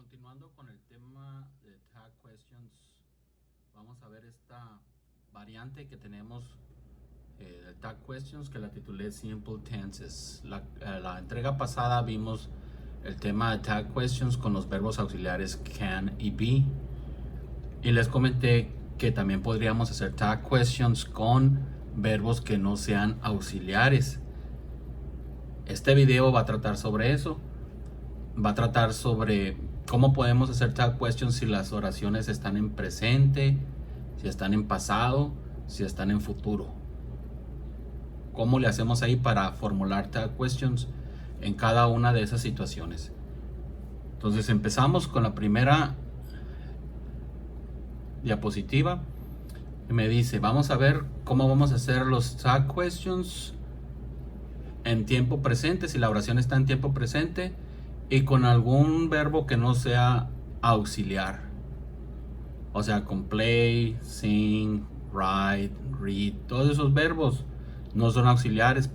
Continuando con el tema de tag questions, vamos a ver esta variante que tenemos de tag questions que la titulé Simple Tenses. La entrega pasada vimos el tema de tag questions con los verbos auxiliares can y be, y les comenté que también podríamos hacer tag questions con verbos que no sean auxiliares. Este video va a tratar sobre eso. Va a tratar sobre cómo podemos hacer tag questions si las oraciones están en presente, si están en pasado, si están en futuro. ¿Cómo le hacemos ahí para formular tag questions en cada una de esas situaciones? Entonces empezamos con la primera diapositiva. Y me dice, vamos a ver cómo vamos a hacer los tag questions en tiempo presente, si la oración está en tiempo presente, y con algún verbo que no sea auxiliar. O sea, con play, sing, write, read. Todos esos verbos no son auxiliares.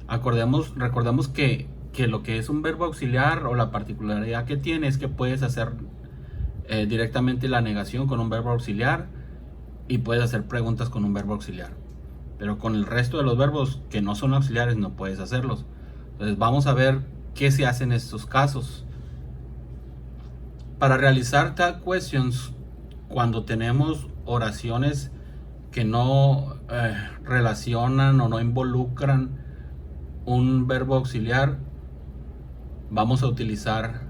Recordemos que lo que es un verbo auxiliar, o la particularidad que tiene, es que puedes hacer directamente la negación con un verbo auxiliar y puedes hacer preguntas con un verbo auxiliar. Pero con el resto de los verbos que no son auxiliares no puedes hacerlos. Entonces vamos a ver ¿qué se hace en estos casos? Para realizar tag questions, cuando tenemos oraciones que no relacionan o no involucran un verbo auxiliar, vamos a utilizar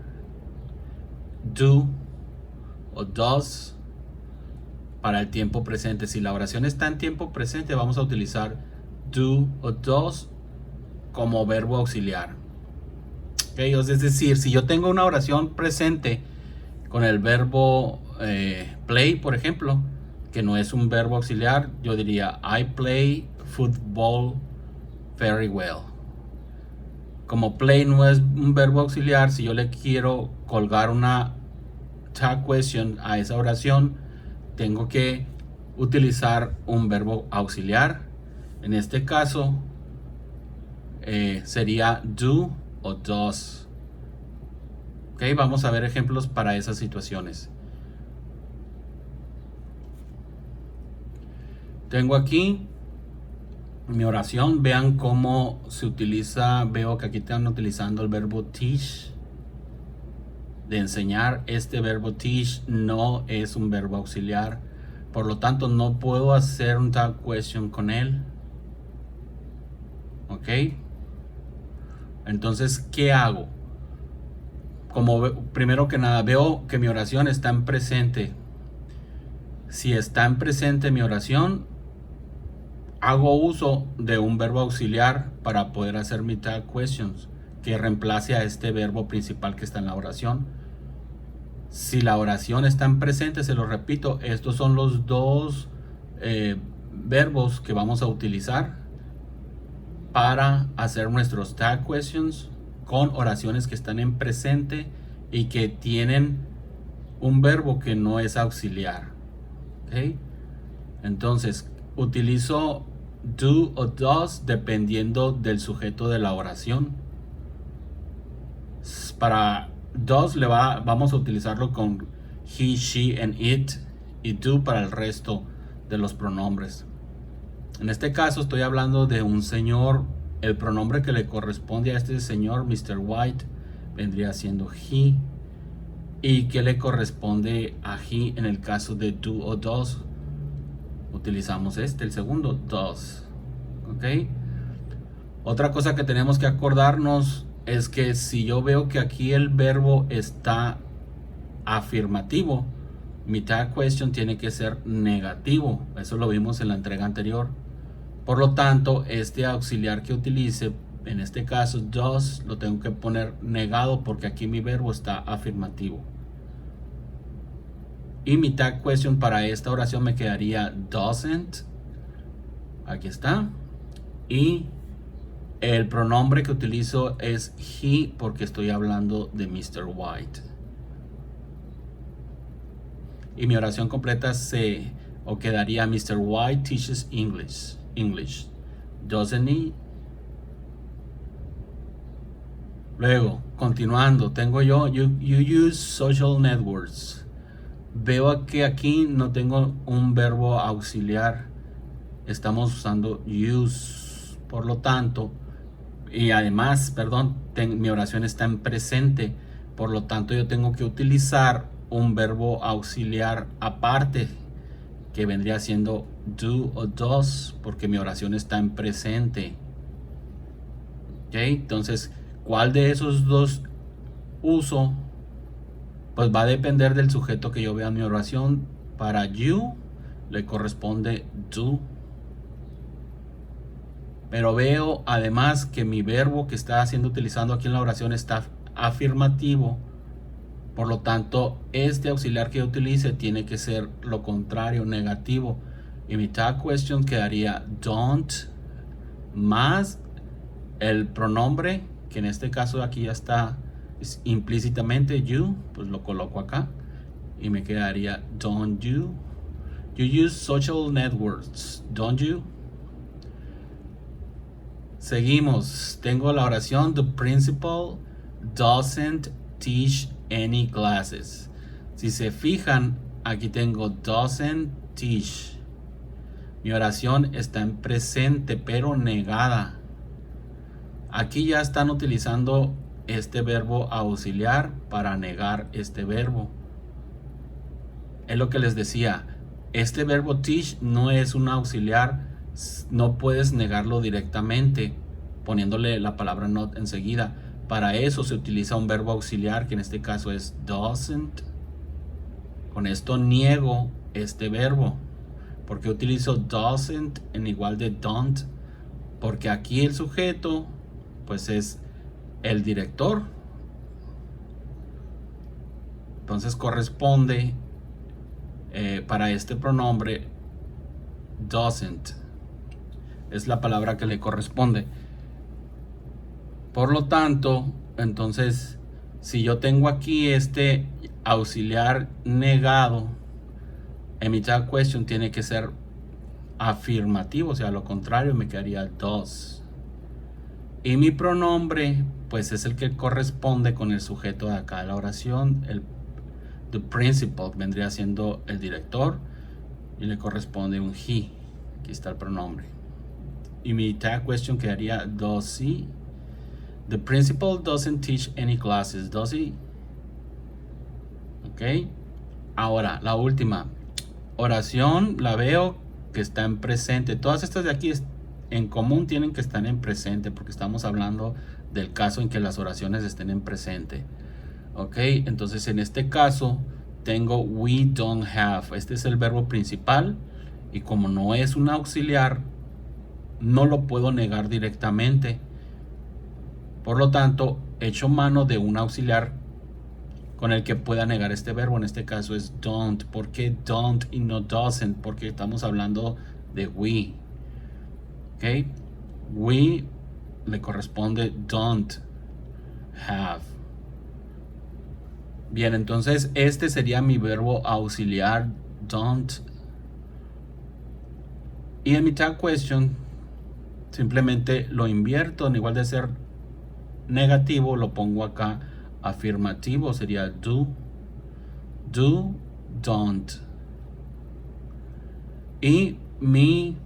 do o does para el tiempo presente. Si la oración está en tiempo presente, vamos a utilizar do o does como verbo auxiliar. Okay, es decir, si yo tengo una oración presente con el verbo play, por ejemplo, que no es un verbo auxiliar, yo diría I play football very well. Como play no es un verbo auxiliar, si yo le quiero colgar una tag question a esa oración, tengo que utilizar un verbo auxiliar. En este caso sería do o does. Ok, vamos a ver ejemplos para esas situaciones. Tengo aquí mi oración. Vean cómo se utiliza. Veo que aquí están utilizando el verbo teach, de enseñar. Este verbo teach no es un verbo auxiliar, por lo tanto no puedo hacer un tag question con él. Ok, entonces ¿qué hago? Primero que nada, veo que mi oración está en presente. Si está en presente mi oración, hago uso de un verbo auxiliar para poder hacer mi tag questions que reemplace a este verbo principal que está en la oración. Si la oración está en presente, se lo repito, estos son los dos verbos que vamos a utilizar para hacer nuestros tag questions con oraciones que están en presente y que tienen un verbo que no es auxiliar. ¿Okay? Entonces utilizo do o does dependiendo del sujeto de la oración. Para does vamos a utilizarlo con he, she and it, y do para el resto de los pronombres. En este caso estoy hablando de un señor. El pronombre que le corresponde a este señor, Mr. White, vendría siendo he. ¿Y que le corresponde a he en el caso de do o does? Utilizamos el segundo, does. ¿Ok? Otra cosa que tenemos que acordarnos es que si yo veo que aquí el verbo está afirmativo, mi tag question tiene que ser negativo. Eso lo vimos en la entrega anterior. Por lo tanto, este auxiliar que utilice, en este caso does, lo tengo que poner negado porque aquí mi verbo está afirmativo. Y mi tag question para esta oración me quedaría doesn't. Aquí está. Y el pronombre que utilizo es he porque estoy hablando de Mr. White. Y mi oración completa quedaría Mr. White teaches English. Doesn't he? Luego, continuando, tengo yo, you use social networks. Veo que aquí no tengo un verbo auxiliar. Estamos usando use. Por lo tanto, y además, perdón, mi oración está en presente. Por lo tanto, yo tengo que utilizar un verbo auxiliar aparte, que vendría siendo do o does, porque mi oración está en presente. ¿Ok? Entonces, ¿cuál de esos dos uso? Pues va a depender del sujeto que yo vea en mi oración. Para you le corresponde do. Pero veo además que mi verbo que está siendo utilizado aquí en la oración está afirmativo. Por lo tanto, este auxiliar que yo utilice tiene que ser lo contrario, negativo. Y mi tag question quedaría don't más el pronombre, que en este caso aquí ya está implícitamente you, pues lo coloco acá y me quedaría don't you. You use social networks, don't you? Seguimos. Tengo la oración the principal doesn't teach any classes. Si se fijan, aquí tengo doesn't teach. Mi oración está en presente pero negada. Aquí ya están utilizando este verbo auxiliar para negar este verbo. Es lo que les decía. Este verbo teach no es un auxiliar. No puedes negarlo directamente poniéndole la palabra not enseguida. Para eso se utiliza un verbo auxiliar, que en este caso es doesn't. Con esto niego este verbo. ¿Por qué utilizo doesn't en igual de don't? Porque aquí el sujeto pues es el director. Entonces corresponde para este pronombre doesn't. Es la palabra que le corresponde. Por lo tanto, entonces, si yo tengo aquí este auxiliar negado, en mi tag question tiene que ser afirmativo, o sea, lo contrario me quedaría does. Y mi pronombre, pues es el que corresponde con el sujeto de acá de la oración. The principal vendría siendo el director y le corresponde un he. Aquí está el pronombre. Y mi tag question quedaría does he. The principal doesn't teach any classes, does he? Ok. Ahora, la última. Oración, la veo que está en presente. Todas estas de aquí en común tienen que estar en presente porque estamos hablando del caso en que las oraciones estén en presente. Ok, entonces en este caso tengo we don't have. Este es el verbo principal y como no es un auxiliar, no lo puedo negar directamente. Por lo tanto, echo mano de un auxiliar con el que pueda negar este verbo. En este caso es don't. ¿Por qué don't y no doesn't? Porque estamos hablando de we. ¿Ok? We le corresponde don't have. Bien, entonces este sería mi verbo auxiliar don't. Y en mi tag question simplemente lo invierto. En igual de ser negativo, lo pongo acá afirmativo, sería do, don't. Y mi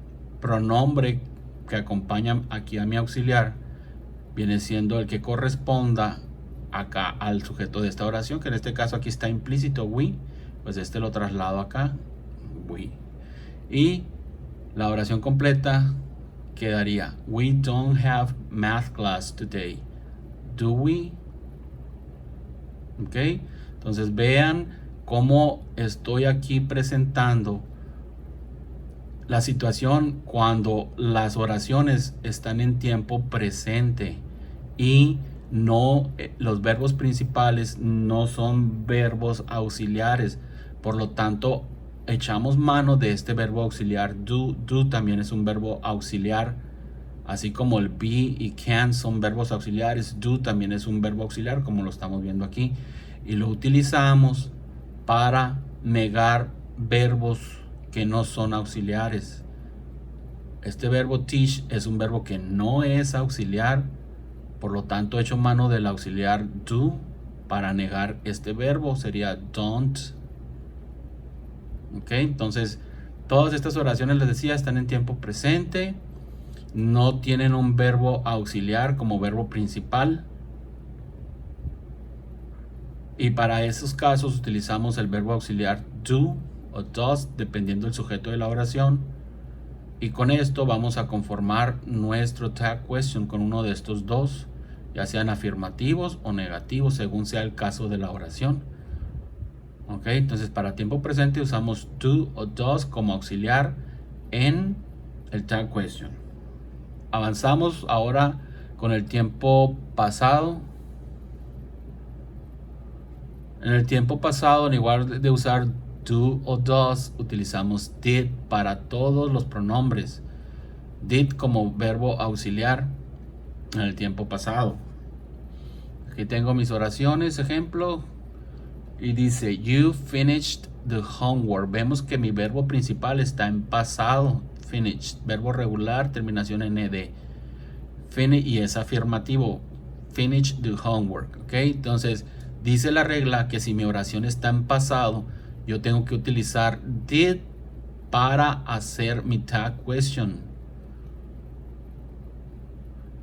pronombre que acompaña aquí a mi auxiliar viene siendo el que corresponda acá al sujeto de esta oración, que en este caso aquí está implícito we, pues este lo traslado acá, we. Y la oración completa quedaría we don't have math class today. Do we? Ok, entonces vean cómo estoy aquí presentando la situación cuando las oraciones están en tiempo presente y no, los verbos principales no son verbos auxiliares. Por lo tanto, echamos mano de este verbo auxiliar do. Do también es un verbo auxiliar. Así como el be y can son verbos auxiliares, do también es un verbo auxiliar, como lo estamos viendo aquí. Y lo utilizamos para negar verbos que no son auxiliares. Este verbo teach es un verbo que no es auxiliar. Por lo tanto, he hecho mano del auxiliar do para negar este verbo. Sería don't. Ok, entonces todas estas oraciones, les decía, están en tiempo presente. No tienen un verbo auxiliar como verbo principal. Y para esos casos utilizamos el verbo auxiliar do o does, dependiendo del sujeto de la oración. Y con esto vamos a conformar nuestro tag question con uno de estos dos, ya sean afirmativos o negativos, según sea el caso de la oración. Ok, entonces para tiempo presente usamos do o does como auxiliar en el tag question. Avanzamos ahora con el tiempo pasado. En el tiempo pasado, en lugar de usar do o does, utilizamos did para todos los pronombres. Did como verbo auxiliar en el tiempo pasado. Aquí tengo mis oraciones, ejemplo. Y dice, you finished the homework. Vemos que mi verbo principal está en pasado. Finished, verbo regular, terminación en ed. Y es afirmativo. Finish the homework. Ok, entonces dice la regla que si mi oración está en pasado, yo tengo que utilizar did para hacer mi tag question.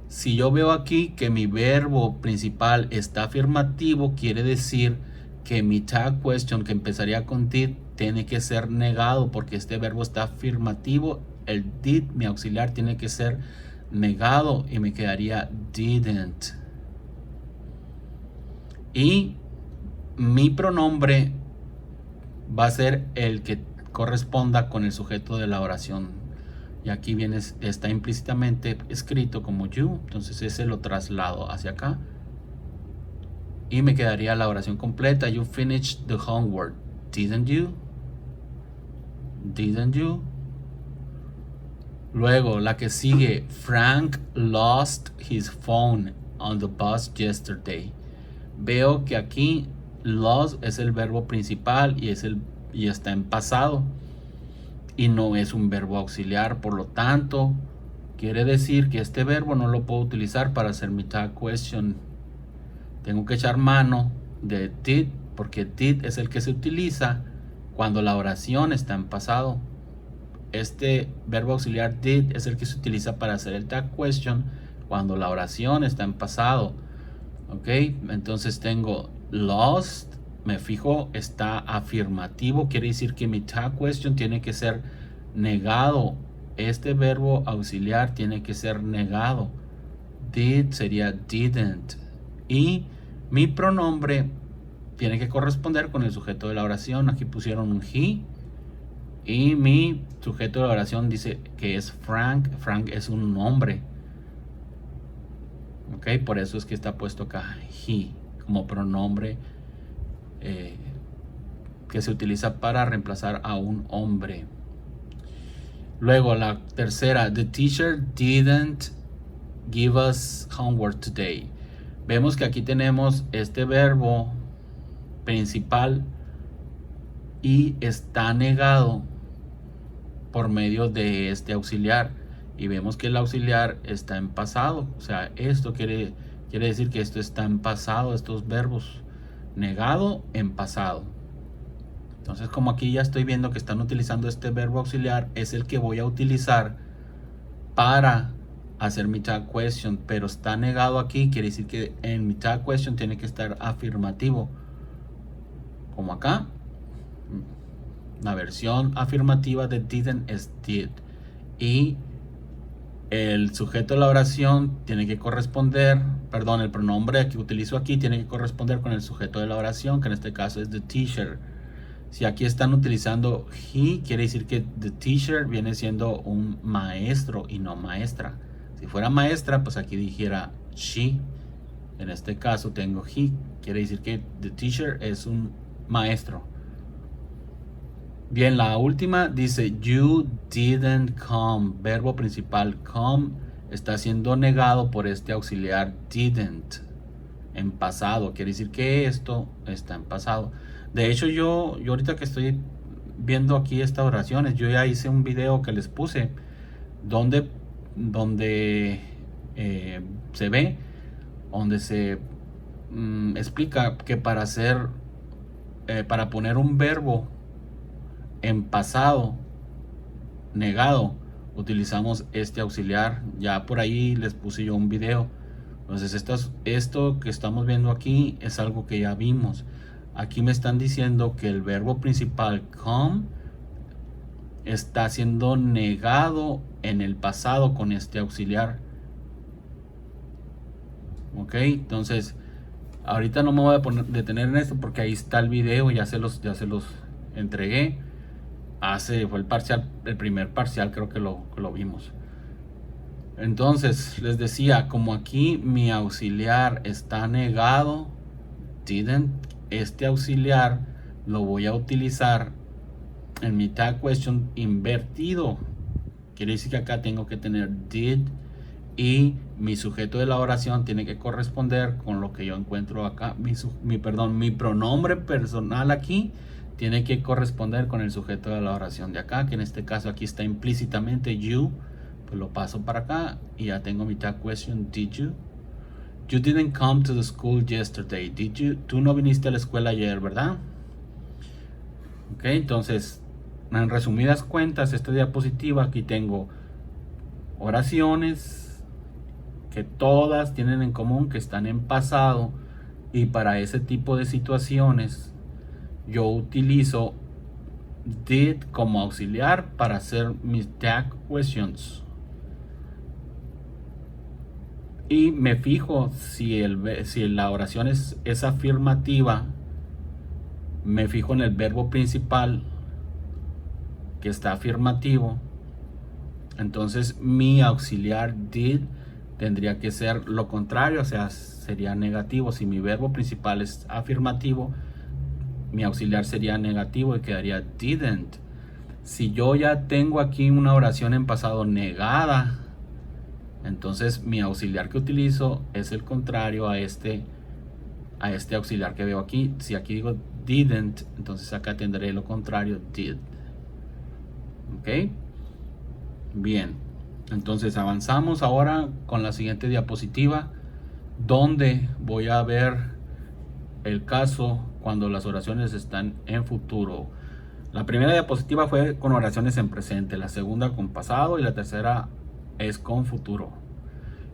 Si yo veo aquí que mi verbo principal está afirmativo, quiere decir que mi tag question, que empezaría con did, tiene que ser negado porque este verbo está afirmativo. El did, mi auxiliar, tiene que ser negado y me quedaría didn't. Y mi pronombre va a ser el que corresponda con el sujeto de la oración. Y aquí viene, está implícitamente escrito como you, entonces ese lo traslado hacia acá. Y me quedaría la oración completa. You finished the homework. Didn't you? Didn't you? Luego, la que sigue. Frank lost his phone on the bus yesterday. Veo que aquí lost es el verbo principal y está en pasado. Y no es un verbo auxiliar. Por lo tanto, quiere decir que este verbo no lo puedo utilizar para hacer mi tag question. Tengo que echar mano de did, porque did es el que se utiliza cuando la oración está en pasado. Este verbo auxiliar did es el que se utiliza para hacer el tag question cuando la oración está en pasado. Ok, entonces tengo lost, me fijo, está afirmativo, quiere decir que mi tag question tiene que ser negado. Este verbo auxiliar tiene que ser negado. Did sería didn't. Y mi pronombre tiene que corresponder con el sujeto de la oración. Aquí pusieron un he. Y mi sujeto de la oración dice que es Frank. Frank es un nombre. Ok, por eso es que está puesto acá he como pronombre que se utiliza para reemplazar a un hombre. Luego la tercera, the teacher didn't give us homework today. Vemos que aquí tenemos este verbo principal y está negado por medio de este auxiliar. Y vemos que el auxiliar está en pasado. O sea, esto quiere decir que esto está en pasado, estos verbos. Negado en pasado. Entonces, como aquí ya estoy viendo que están utilizando este verbo auxiliar, es el que voy a utilizar para hacer mi tag question, pero está negado aquí, quiere decir que en mi tag question tiene que estar afirmativo, como acá. La versión afirmativa de didn't es did, y el sujeto de la oración tiene que corresponder, perdón, el pronombre que utilizo aquí tiene que corresponder con el sujeto de la oración, que en este caso es the teacher. Si aquí están utilizando he, quiere decir que the teacher viene siendo un maestro y no maestra. Si fuera maestra, pues aquí dijera she. En este caso tengo he. Quiere decir que the teacher es un maestro. Bien, la última dice you didn't come. Verbo principal come está siendo negado por este auxiliar didn't. En pasado. Quiere decir que esto está en pasado. De hecho, yo ahorita que estoy viendo aquí estas oraciones, yo ya hice un video que les puse donde se ve donde se explica que para poner un verbo en pasado negado utilizamos este auxiliar. Ya por ahí les puse yo un video. Entonces esto que estamos viendo aquí es algo que ya vimos. Aquí me están diciendo que el verbo principal come está siendo negado en el pasado con este auxiliar. Ok, entonces ahorita no me voy a detener en esto porque ahí está el video, ya se los entregué. Fue el primer parcial, creo que lo vimos. Entonces les decía, como aquí mi auxiliar está negado, didn't, este auxiliar lo voy a utilizar en mi tag question invertido. Quiere decir que acá tengo que tener did y mi sujeto de la oración tiene que corresponder con lo que yo encuentro acá. Mi pronombre personal aquí tiene que corresponder con el sujeto de la oración de acá, que en este caso aquí está implícitamente you. Pues lo paso para acá y ya tengo mi tag question. Did you? You didn't come to the school yesterday, did you? Tú no viniste a la escuela ayer, ¿verdad? Ok, entonces, en resumidas cuentas, esta diapositiva aquí tengo oraciones que todas tienen en común que están en pasado, y para ese tipo de situaciones yo utilizo did como auxiliar para hacer mis tag questions. Y me fijo si la oración es afirmativa, me fijo en el verbo principal que está afirmativo. Entonces mi auxiliar did tendría que ser lo contrario, o sea, sería negativo. Si mi verbo principal es afirmativo, mi auxiliar sería negativo y quedaría didn't. Si yo ya tengo aquí una oración en pasado negada, entonces mi auxiliar que utilizo es el contrario a este auxiliar que veo aquí. Si aquí digo didn't, entonces acá tendré lo contrario, did. Ok, bien, entonces avanzamos ahora con la siguiente diapositiva, donde voy a ver el caso cuando las oraciones están en futuro. La primera diapositiva fue con oraciones en presente, la segunda con pasado y la tercera es con futuro.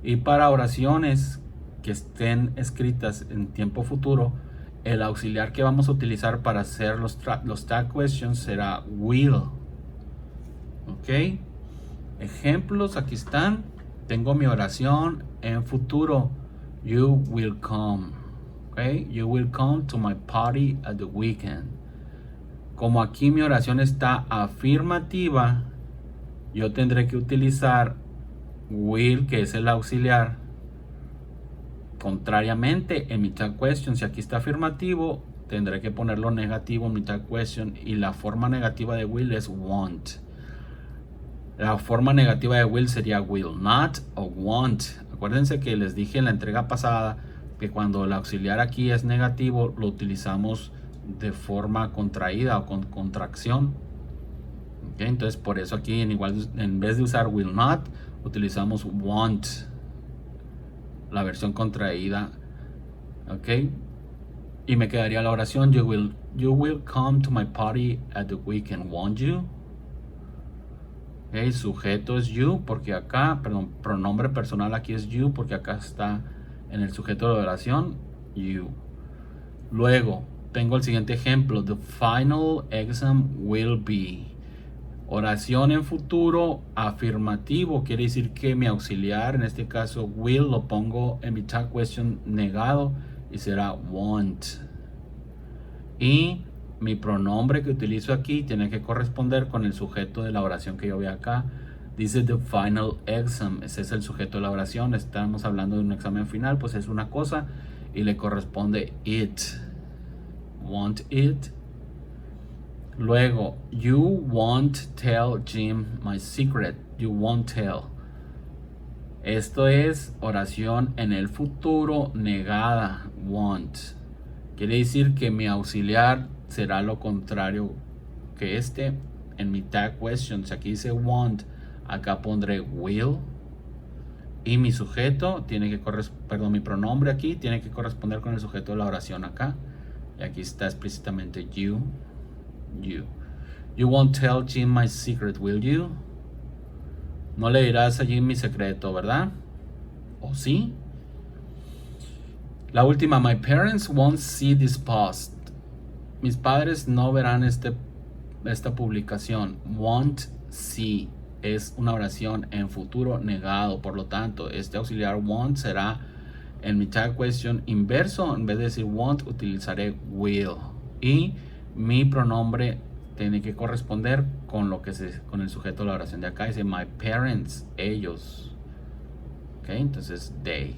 Y para oraciones que estén escritas en tiempo futuro, el auxiliar que vamos a utilizar para hacer los tag questions será will. Ok, ejemplos aquí están. Tengo mi oración en futuro, you will come. Ok, you will come to my party at the weekend. Como aquí mi oración está afirmativa, yo tendré que utilizar will, que es el auxiliar. Contrariamente, en mi tag question, si aquí está afirmativo, tendré que ponerlo negativo en mi tag question, y la forma negativa de will es won't. La forma negativa de will sería will not o won't. Acuérdense que les dije en la entrega pasada que cuando el auxiliar aquí es negativo, lo utilizamos de forma contraída o con contracción. Okay, entonces por eso aquí en vez de usar will not, utilizamos won't, la versión contraída. Ok, y me quedaría la oración you will come to my party at the weekend, won't you? Okay, sujeto es you porque acá, pronombre personal aquí es you porque acá está en el sujeto de la oración, you. Luego tengo el siguiente ejemplo, the final exam will be. Oración en futuro afirmativo, quiere decir que mi auxiliar, en este caso will, lo pongo en mi tag question negado y será won't. Y mi pronombre que utilizo aquí tiene que corresponder con el sujeto de la oración que yo veo acá. Dice the final exam, ese es el sujeto de la oración. Estamos hablando de un examen final, pues es una cosa y le corresponde it. Want it. Luego, you won't tell Jim my secret. You won't tell. Esto es oración en el futuro negada, won't. Quiere decir que mi auxiliar será lo contrario que este. En mi tag questions, aquí dice won't, acá pondré will. Y mi sujeto tiene que mi pronombre aquí tiene que corresponder con el sujeto de la oración acá. Y aquí está explícitamente you. You won't tell Jim my secret, will you? No le dirás a Jim mi secreto, ¿verdad? ¿O sí? La última, my parents won't see this post. Mis padres no verán esta publicación. Won't see es una oración en futuro negado. Por lo tanto, este auxiliar won't será en mi tag question inverso. En vez de decir won't, utilizaré will. Y mi pronombre tiene que corresponder con con el sujeto de la oración de acá. Dice my parents, ellos. Ok, entonces they.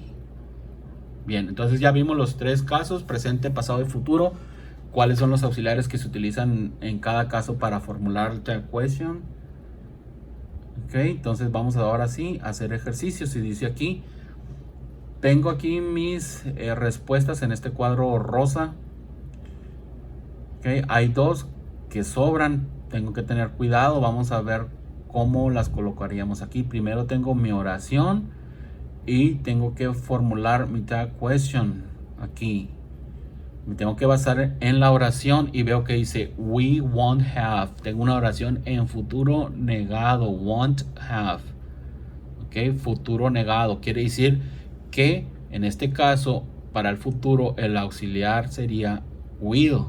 Bien, entonces ya vimos los tres casos, presente, pasado y futuro. ¿Cuáles son los auxiliares que se utilizan en cada caso para formular el tag question? Ok, entonces vamos ahora sí a hacer ejercicios. Y dice aquí, tengo aquí mis respuestas en este cuadro rosa. Ok, hay dos que sobran, tengo que tener cuidado. Vamos a ver cómo las colocaríamos aquí. Primero tengo mi oración y tengo que formular mi tag question aquí. Me tengo que basar en la oración y veo que dice we won't have. Tengo una oración en futuro negado, won't have. Ok, futuro negado. Quiere decir que en este caso, para el futuro, el auxiliar sería will.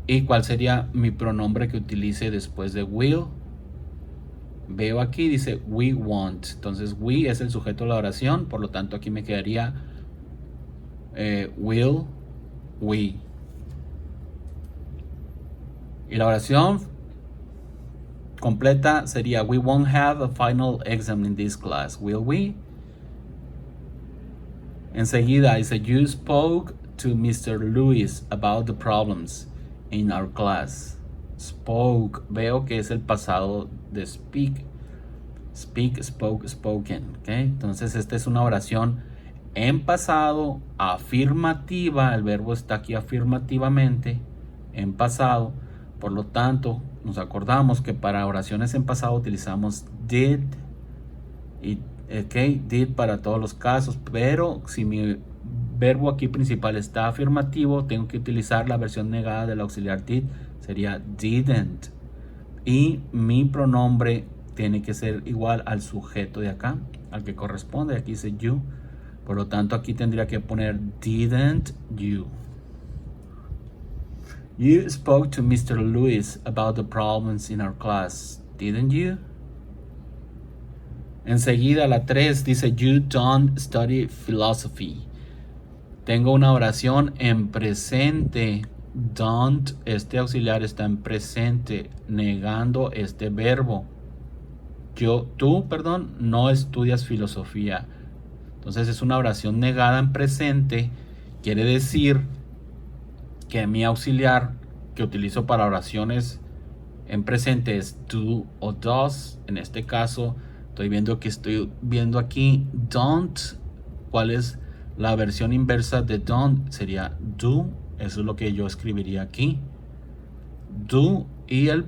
¿Y cuál sería mi pronombre que utilice después de will? Veo aquí, dice we won't. Entonces we es el sujeto de la oración, por lo tanto aquí me quedaría will we. Y la oración completa sería we won't have a final exam in this class, will we? Enseguida dice you spoke to Mr. Lewis about the problems in our class. Spoke, veo que es el pasado de speak. Speak, spoke, spoken. ¿Okay? Entonces esta es una oración en pasado afirmativa. El verbo está aquí afirmativamente en pasado. Por lo tanto, nos acordamos que para oraciones en pasado utilizamos did. Y did para todos los casos. Pero si mi verbo aquí principal está afirmativo, tengo que utilizar la versión negada del auxiliar did. Sería didn't. Y mi pronombre tiene que ser igual al sujeto de acá, al que corresponde. Aquí dice you. Por lo tanto, aquí tendría que poner didn't you. You spoke to Mr. Lewis about the problems in our class, didn't you? Enseguida la 3 dice you don't study philosophy. Tengo una oración en presente. Don't, este auxiliar está en presente, negando este verbo. Tú, no estudias filosofía. Entonces es una oración negada en presente. Quiere decir que mi auxiliar que utilizo para oraciones en presente es do o does. En este caso estoy viendo aquí don't. ¿Cuál es la versión inversa de don't? Sería do. Eso es lo que yo escribiría aquí. Do. Y el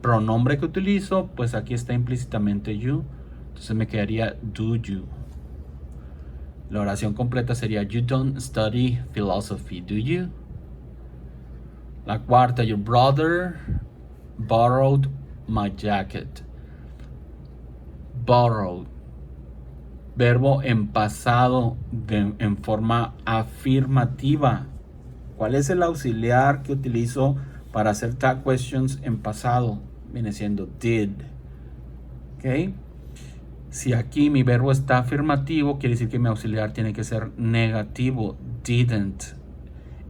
pronombre que utilizo, pues aquí está implícitamente you. Entonces me quedaría do you. La oración completa sería you don't study philosophy, do you? La cuarta, your brother borrowed my jacket. Borrowed. Verbo en pasado en forma afirmativa. ¿Cuál es el auxiliar que utilizo para hacer tag questions en pasado? Viene siendo did. ¿Ok? Si aquí mi verbo está afirmativo, quiere decir que mi auxiliar tiene que ser negativo. Didn't.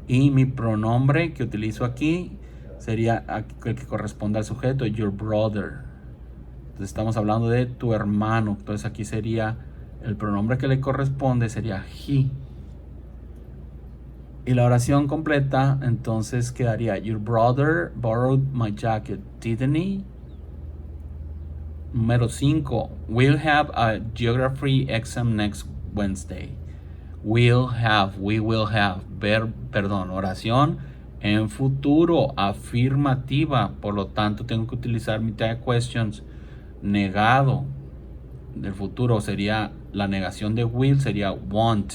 Y mi pronombre que utilizo aquí sería el que corresponde al sujeto, your brother. Entonces estamos hablando de tu hermano. Entonces aquí sería el pronombre que le corresponde sería he. Y la oración completa entonces quedaría your brother borrowed my jacket, didn't he? Número 5. We'll have a geography exam next Wednesday. We will have. Oración en futuro afirmativa. Por lo tanto, tengo que utilizar mi tag questions negado. del futuro sería la negación de will, sería won't.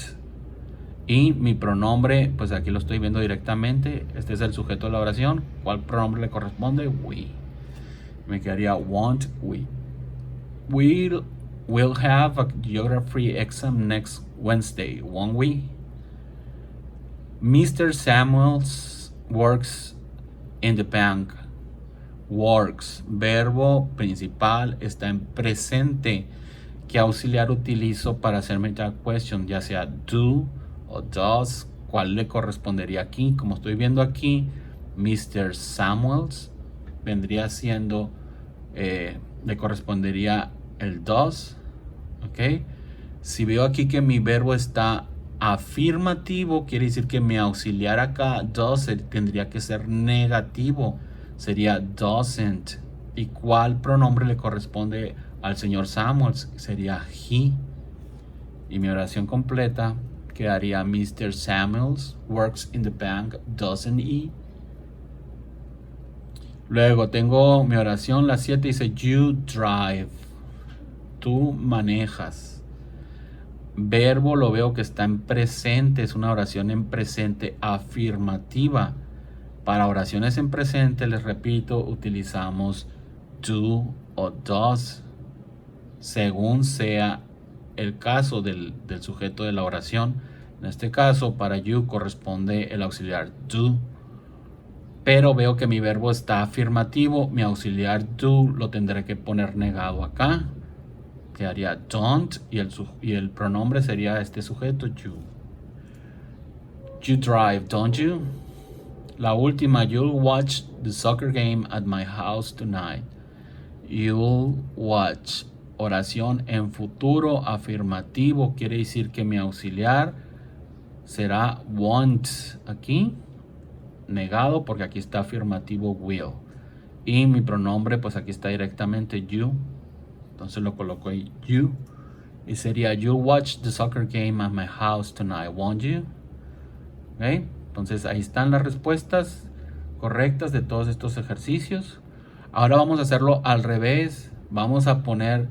Y mi pronombre, pues aquí lo estoy viendo directamente. Este es el sujeto de la oración. ¿Cuál pronombre le corresponde? We. Me quedaría won't we. We'll have a geography exam next Wednesday, won't we? Mr. Samuels works in the bank. Works, verbo principal, está en presente. ¿Qué auxiliar utilizo para hacerme tag question? Ya sea do o does. ¿Cuál le correspondería aquí? Como estoy viendo aquí, Mr. Samuels vendría siendo, le correspondería el does. Ok. Si veo aquí que mi verbo está afirmativo, quiere decir que mi auxiliar acá, does, tendría que ser negativo. Sería doesn't. ¿Y cuál pronombre le corresponde al señor Samuels? Sería he. Y mi oración completa quedaría Mr. Samuels works in the bank, doesn't he? Luego tengo mi oración, la 7 dice you drive. Tú manejas. Verbo lo veo que está en presente, es una oración en presente afirmativa. Para oraciones en presente, les repito, utilizamos do o does, según sea el caso del sujeto de la oración. En este caso, para you corresponde el auxiliar do. Pero veo que mi verbo está afirmativo, mi auxiliar do lo tendré que poner negado acá. Quedaría don't y el pronombre sería este sujeto, you. You drive, don't you? La última, you'll watch the soccer game at my house tonight. You'll watch. Oración en futuro afirmativo. Quiere decir que mi auxiliar será won't. Aquí, negado porque aquí está afirmativo will. Y mi pronombre, pues aquí está directamente you. Entonces lo coloco ahí, you. Y sería, you'll watch the soccer game at my house tonight, won't you? ¿Okay? Entonces ahí están las respuestas correctas de todos estos ejercicios. Ahora vamos a hacerlo al revés. Vamos a poner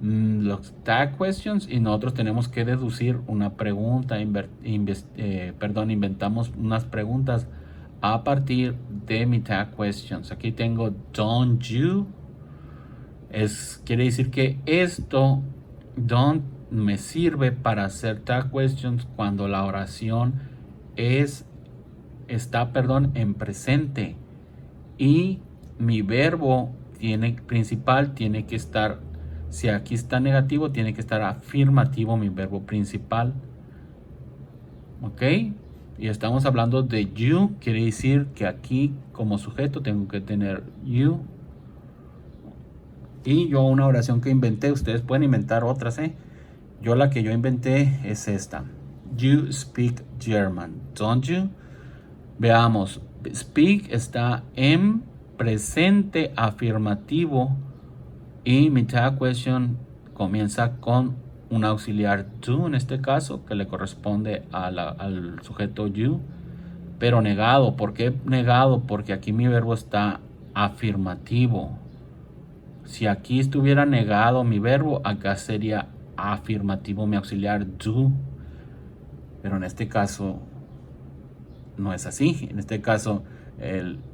los tag questions y nosotros tenemos que deducir una pregunta. Inventamos unas preguntas a partir de mi tag questions. Aquí tengo don't you. Quiere decir que esto, don't, me sirve para hacer tag questions cuando la oración está en presente y mi verbo principal tiene que estar, si aquí está negativo, tiene que estar afirmativo mi verbo principal. Ok, y estamos hablando de you, quiere decir que aquí como sujeto tengo que tener you. Y yo una oración que inventé, ustedes pueden inventar otras, yo la que yo inventé es esta. You speak German, don't you? Veamos, speak está en presente afirmativo y mi tag question comienza con un auxiliar do, en este caso, que le corresponde al sujeto you, pero negado. ¿Por qué negado? Porque aquí mi verbo está afirmativo. Si aquí estuviera negado mi verbo, acá sería afirmativo mi auxiliar do. Pero en este caso no es así. En este caso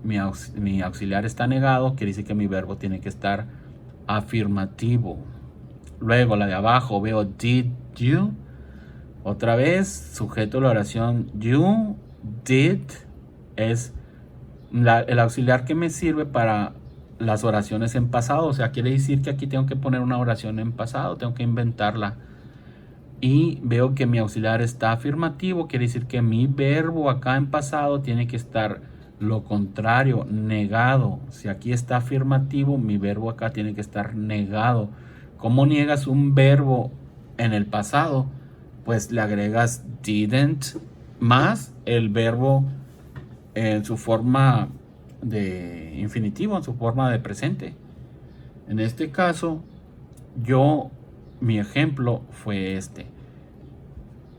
mi auxiliar está negado, quiere decir que mi verbo tiene que estar afirmativo. Luego la de abajo veo did you. Otra vez, sujeto de la oración you, did, es el auxiliar que me sirve para las oraciones en pasado. O sea, quiere decir que aquí tengo que poner una oración en pasado, tengo que inventarla. Y veo que mi auxiliar está afirmativo, quiere decir que mi verbo acá en pasado tiene que estar lo contrario, negado. Si aquí está afirmativo, mi verbo acá tiene que estar negado. ¿Cómo niegas un verbo en el pasado? Pues le agregas didn't más el verbo en su forma de infinitivo, en su forma de presente. En este caso, mi ejemplo fue este.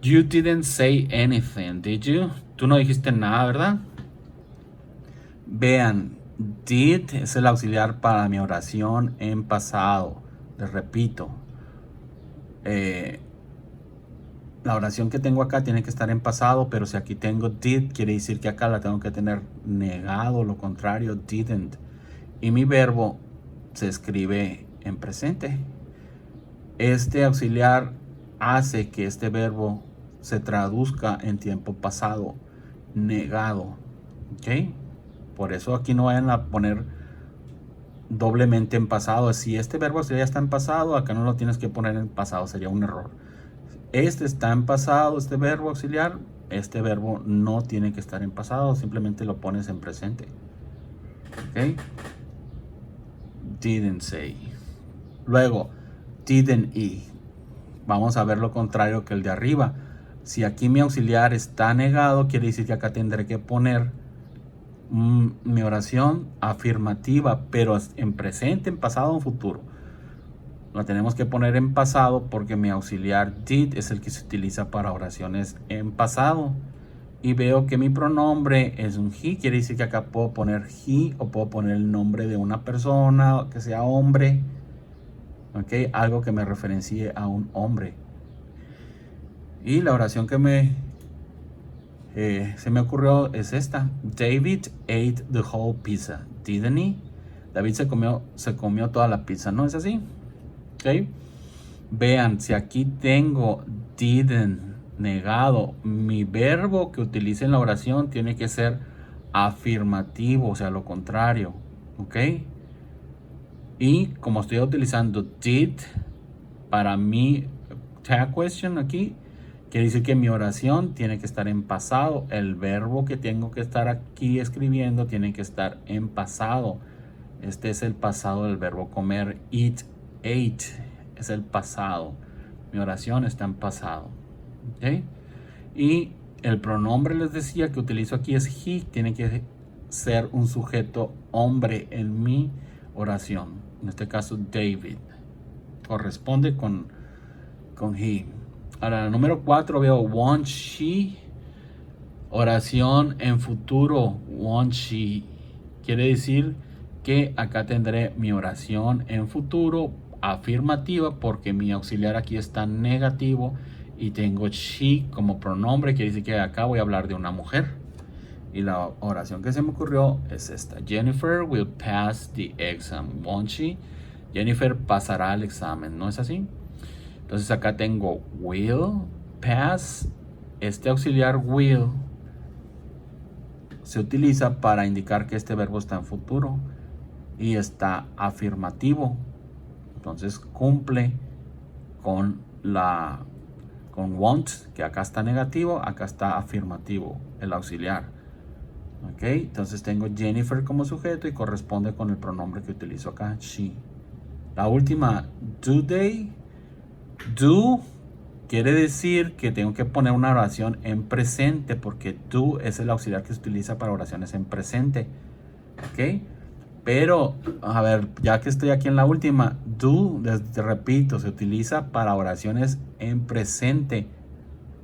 You didn't say anything, did you? Tú no dijiste nada, ¿verdad? Vean, did es el auxiliar para mi oración en pasado. Les repito, La oración que tengo acá tiene que estar en pasado, pero si aquí tengo did, quiere decir que acá la tengo que tener negado, lo contrario, didn't. Y mi verbo se escribe en presente. Este auxiliar hace que este verbo se traduzca en tiempo pasado, negado. ¿Ok? Por eso aquí no vayan a poner doblemente en pasado. Si este verbo auxiliar está en pasado, acá no lo tienes que poner en pasado, sería un error. Este está en pasado, este verbo auxiliar. Este verbo no tiene que estar en pasado, simplemente lo pones en presente. ¿Ok? Didn't say. Luego, didn't he. Vamos a ver lo contrario que el de arriba. Si aquí mi auxiliar está negado, quiere decir que acá tendré que poner mi oración afirmativa, pero en presente, en pasado o en futuro. La tenemos que poner en pasado porque mi auxiliar did es el que se utiliza para oraciones en pasado. Y veo que mi pronombre es un he, quiere decir que acá puedo poner he o puedo poner el nombre de una persona que sea hombre. ¿Ok? Algo que me referencie a un hombre. Y la oración que se me ocurrió es esta. David ate the whole pizza, didn't he? David se comió toda la pizza, ¿no es así? ¿Ok? Vean, si aquí tengo didn't negado, mi verbo que utilice en la oración tiene que ser afirmativo, o sea, lo contrario. ¿Ok? Y como estoy utilizando did para mi tag question aquí, quiere decir que mi oración tiene que estar en pasado. El verbo que tengo que estar aquí escribiendo tiene que estar en pasado. Este es el pasado del verbo comer. Eat, ate. Es el pasado. Mi oración está en pasado. ¿Okay? Y el pronombre les decía que utilizo aquí es he. Tiene que ser un sujeto hombre en mi oración. En este caso, David. Corresponde con he. Ahora, el número 4 veo won't she. Oración en futuro. Won't she. Quiere decir que acá tendré mi oración en futuro afirmativa porque mi auxiliar aquí está negativo y tengo she como pronombre. Quiere decir que acá voy a hablar de una mujer. Y la oración que se me ocurrió es esta. Jennifer will pass the exam. Won't she? Jennifer pasará el examen. ¿No es así? Entonces acá tengo will, pass. Este auxiliar will se utiliza para indicar que este verbo está en futuro y está afirmativo. Entonces cumple con won't, que acá está negativo, acá está afirmativo, el auxiliar. Ok, entonces tengo Jennifer como sujeto y corresponde con el pronombre que utilizo acá, she. La última, do they. Do quiere decir que tengo que poner una oración en presente porque do es el auxiliar que se utiliza para oraciones en presente. ¿Ok? Pero, a ver, ya que estoy aquí en la última, do, te repito, se utiliza para oraciones en presente.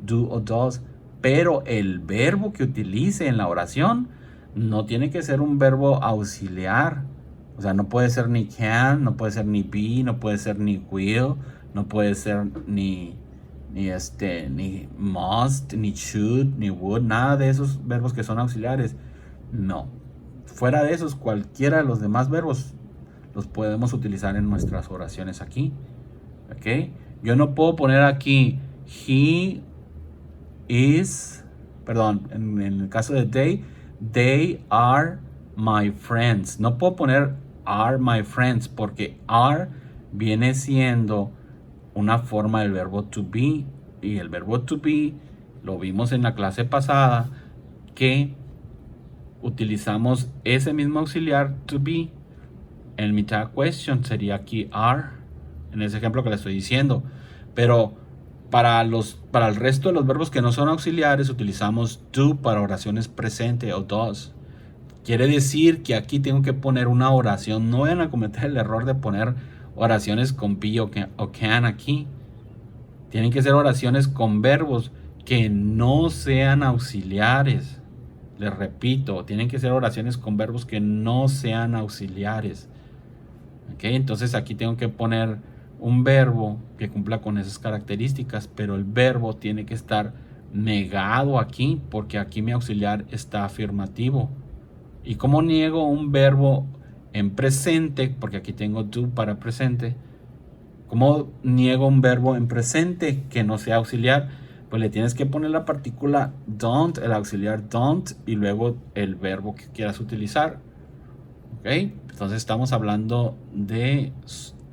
Do o does. Pero el verbo que utilice en la oración no tiene que ser un verbo auxiliar. O sea, no puede ser ni can, no puede ser ni be, no puede ser ni will, no puede ser ni must, ni should, ni would, nada de esos verbos que son auxiliares. No. Fuera de esos, cualquiera de los demás verbos los podemos utilizar en nuestras oraciones aquí. ¿Ok? Yo no puedo poner aquí he is, perdón, en el caso de they are my friends. No puedo poner are my friends porque are viene siendo una forma del verbo to be y el verbo to be lo vimos en la clase pasada que utilizamos ese mismo auxiliar to be en mi tag question sería aquí are en ese ejemplo que le estoy diciendo, pero para el resto de los verbos que no son auxiliares utilizamos do para oraciones presente o does. Quiere decir que aquí tengo que poner una oración. No vayan a cometer el error de poner oraciones con be o can aquí. Tienen que ser oraciones con verbos que no sean auxiliares. Les repito, tienen que ser oraciones con verbos que no sean auxiliares. ¿Ok? Entonces aquí tengo que poner un verbo que cumpla con esas características, pero el verbo tiene que estar negado aquí, porque aquí mi auxiliar está afirmativo. ¿Y cómo niego un verbo en presente? Porque aquí tengo do para presente. ¿Cómo niego un verbo en presente que no sea auxiliar? Pues le tienes que poner la partícula don't, el auxiliar don't, y luego el verbo que quieras utilizar. ¿Ok? Entonces estamos hablando de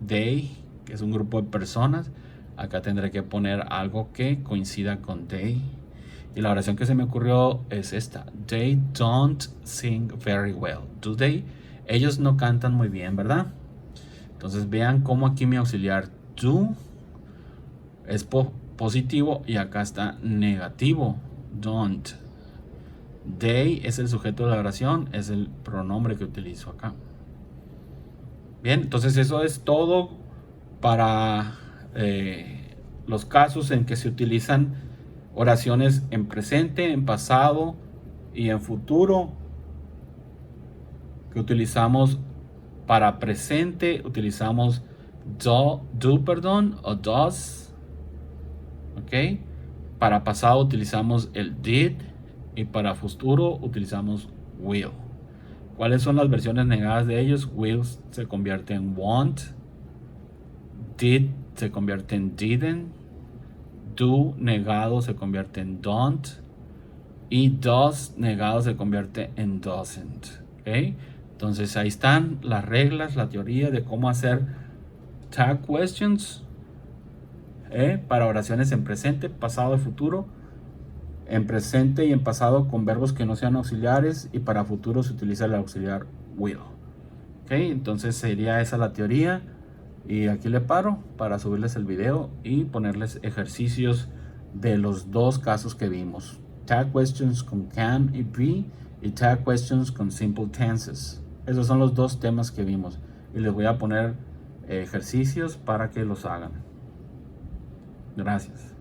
they, que es un grupo de personas. Acá tendré que poner algo que coincida con they. Y la oración que se me ocurrió es esta. They don't sing very well. Do they? Ellos no cantan muy bien, ¿verdad? Entonces vean cómo aquí mi auxiliar do es positivo y acá está negativo. Don't. They es el sujeto de la oración, es el pronombre que utilizo acá. Bien, entonces eso es todo para los casos en que se utilizan oraciones en presente, en pasado y en futuro. Que utilizamos para presente, utilizamos do o does. ¿Ok? Para pasado utilizamos el did y para futuro utilizamos will. ¿Cuáles son las versiones negadas de ellos? Will se convierte en won't, did se convierte en didn't, do negado se convierte en don't y does negado se convierte en doesn't. ¿Okay? Entonces ahí están las reglas, la teoría de cómo hacer tag questions para oraciones en presente, pasado y futuro. En presente y en pasado con verbos que no sean auxiliares, y para futuro se utiliza el auxiliar will. Ok, entonces sería esa la teoría, y aquí le paro para subirles el video y ponerles ejercicios de los dos casos que vimos: tag questions con can y be y tag questions con simple tenses. Esos son los dos temas que vimos y les voy a poner ejercicios para que los hagan. Gracias.